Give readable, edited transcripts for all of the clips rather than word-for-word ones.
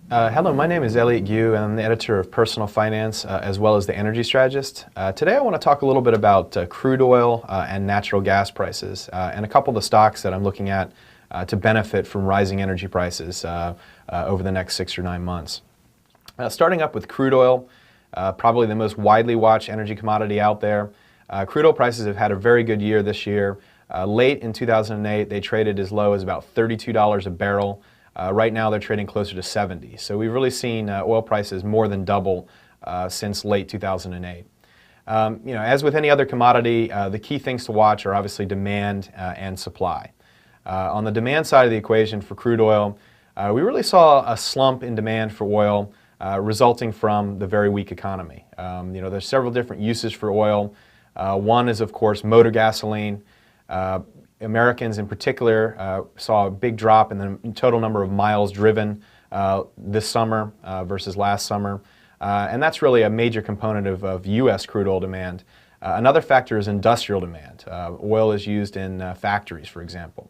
Hello, my name is Elliott Gue, and I'm the editor of Personal Finance as well as the Energy Strategist. Today I want to talk a little bit about crude oil and natural gas prices and a couple of the stocks that I'm looking at to benefit from rising energy prices over the next 6 or 9 months. Starting up with crude oil, probably the most widely watched energy commodity out there. Crude oil prices have had a very good year this year. Late in 2008, they traded as low as about $32 a barrel. Right now they're trading closer to 70. So we've really seen oil prices more than double since late 2008. As with any other commodity, the key things to watch are obviously demand and supply. On the demand side of the equation for crude oil, we really saw a slump in demand for oil resulting from the very weak economy. There's several different uses for oil. One is, of course, motor gasoline. Americans in particular saw a big drop in the total number of miles driven this summer versus last summer. And that's really a major component of U.S. crude oil demand. Another factor is industrial demand. Oil is used in factories, for example.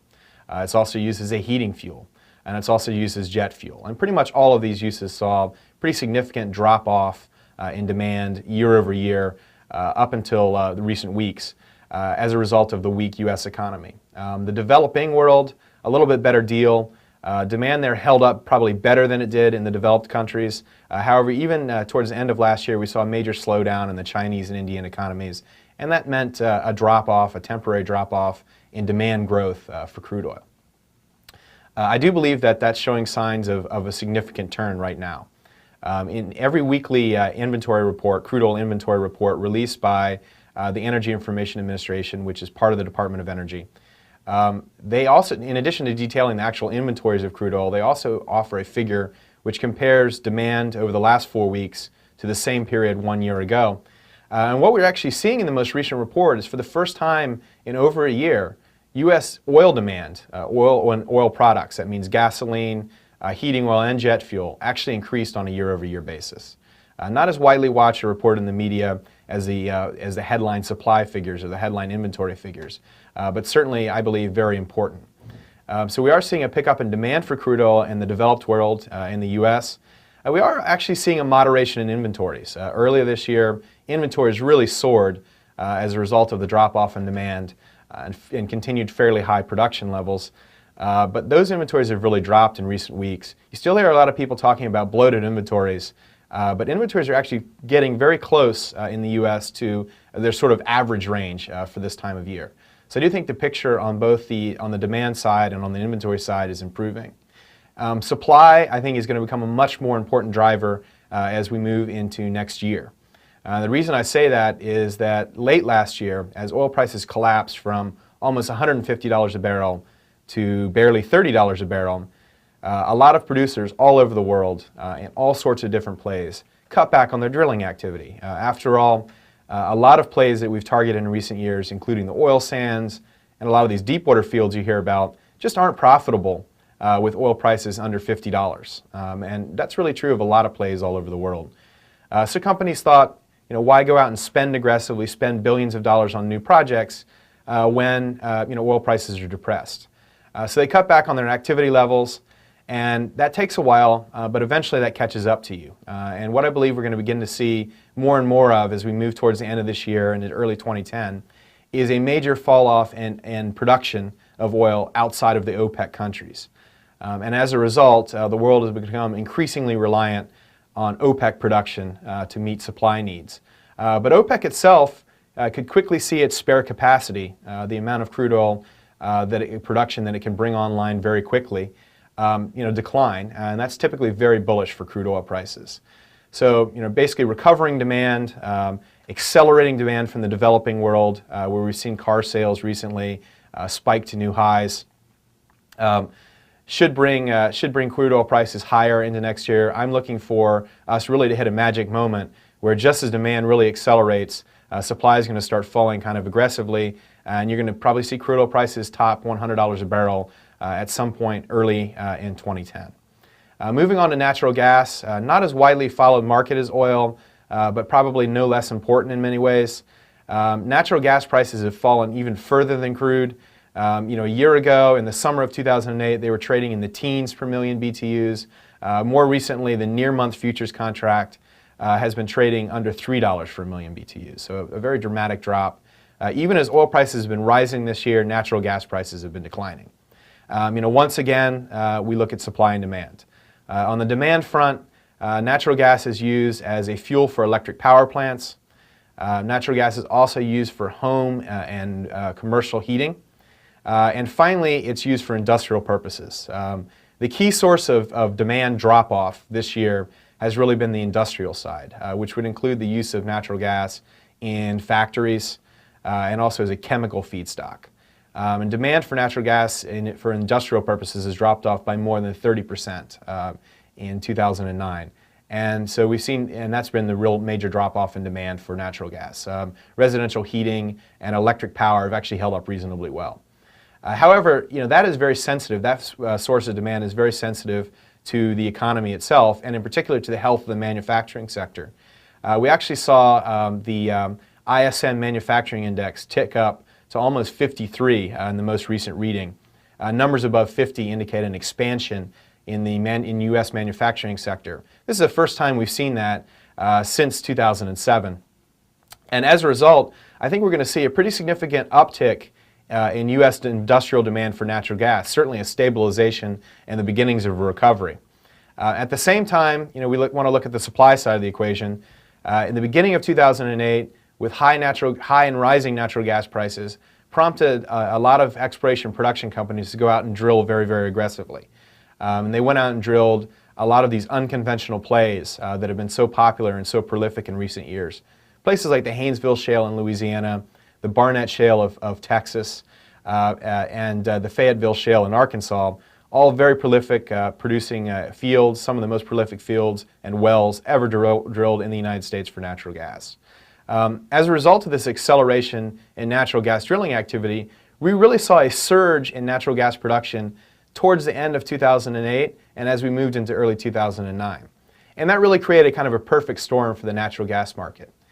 It's also used as a heating fuel, and it's also used as jet fuel. And pretty much all of these uses saw pretty significant drop-off in demand year over year up until the recent weeks. As a result of the weak U.S. economy. The developing world, a little bit better deal. Demand there held up probably better than it did in the developed countries. However, even towards the end of last year, we saw a major slowdown in the Chinese and Indian economies, and that meant a drop-off, a temporary drop-off in demand growth for crude oil. I do believe that that's showing signs of a significant turn right now. In every weekly inventory report, crude oil inventory report released by the Energy Information Administration, which is part of the Department of Energy. They also, in addition to detailing the actual inventories of crude oil, they also offer a figure which compares demand over the last 4 weeks to the same period 1 year ago. And what we're actually seeing in the most recent report is for the first time in over a year, U.S. oil demand, oil and oil products, that means gasoline, heating oil, and jet fuel, actually increased on a year-over-year basis. Not as widely watched or reported in the media as the headline supply figures or the headline inventory figures, but certainly, I believe, very important. So we are seeing a pickup in demand for crude oil in the developed world, in the U.S. We are actually seeing a moderation in inventories. Earlier this year, inventories really soared as a result of the drop-off in demand and continued fairly high production levels. But those inventories have really dropped in recent weeks. You still hear a lot of people talking about bloated inventories. But inventories are actually getting very close in the U.S. to their sort of average range for this time of year. So I do think the picture on both on the demand side and on the inventory side is improving. Supply, I think, is going to become a much more important driver as we move into next year. The reason I say that is that late last year, as oil prices collapsed from almost $150 a barrel to barely $30 a barrel, a lot of producers all over the world in all sorts of different plays cut back on their drilling activity. After all, a lot of plays that we've targeted in recent years, including the oil sands and a lot of these deepwater fields you hear about, just aren't profitable with oil prices under $50. And that's really true of a lot of plays all over the world. So companies thought, why go out and spend aggressively, spend billions of dollars on new projects when oil prices are depressed? So they cut back on their activity levels. And that takes a while, but eventually that catches up to you. And what I believe we're going to begin to see more and more of as we move towards the end of this year and into early 2010 is a major fall off in production of oil outside of the OPEC countries. And as a result, the world has become increasingly reliant on OPEC production to meet supply needs. But OPEC itself could quickly see its spare capacity, the amount of crude oil production that it can bring online very quickly, decline, and that's typically very bullish for crude oil prices. So, basically recovering demand, accelerating demand from the developing world, where we've seen car sales recently spike to new highs, should bring crude oil prices higher into next year. I'm looking for us really to hit a magic moment where just as demand really accelerates, supply is going to start falling kind of aggressively, and you're going to probably see crude oil prices top $100 a barrel at some point early in 2010. Moving on to natural gas, not as widely followed market as oil, but probably no less important in many ways. Natural gas prices have fallen even further than crude. A year ago, in the summer of 2008, they were trading in the teens per million BTUs. More recently, the near-month futures contract has been trading under $3 per million BTUs, so a very dramatic drop. Even as oil prices have been rising this year, natural gas prices have been declining. Once again, we look at supply and demand. On the demand front, natural gas is used as a fuel for electric power plants. Natural gas is also used for home and commercial heating. And finally, it's used for industrial purposes. The key source of demand drop-off this year has really been the industrial side, which would include the use of natural gas in factories and also as a chemical feedstock. And demand for natural gas for industrial purposes has dropped off by more than 30% in 2009. And so we've seen, and that's been the real major drop-off in demand for natural gas. Residential heating and electric power have actually held up reasonably well. However, that is very sensitive. That source of demand is very sensitive to the economy itself, and in particular to the health of the manufacturing sector. We actually saw the ISM manufacturing index tick up to almost 53 in the most recent reading. Numbers above 50 indicate an expansion in the U.S. manufacturing sector. This is the first time we've seen that since 2007. And as a result, I think we're going to see a pretty significant uptick in U.S. industrial demand for natural gas, certainly a stabilization and the beginnings of a recovery. At the same time, we want to look at the supply side of the equation. In the beginning of 2008, with high and rising natural gas prices, prompted a lot of exploration production companies to go out and drill very, very aggressively. And they went out and drilled a lot of these unconventional plays that have been so popular and so prolific in recent years. Places like the Haynesville Shale in Louisiana, the Barnett Shale of Texas, and the Fayetteville Shale in Arkansas, all very prolific, producing fields, some of the most prolific fields and wells ever drilled in the United States for natural gas. As a result of this acceleration in natural gas drilling activity, we really saw a surge in natural gas production towards the end of 2008 and as we moved into early 2009. And that really created kind of a perfect storm for the natural gas market.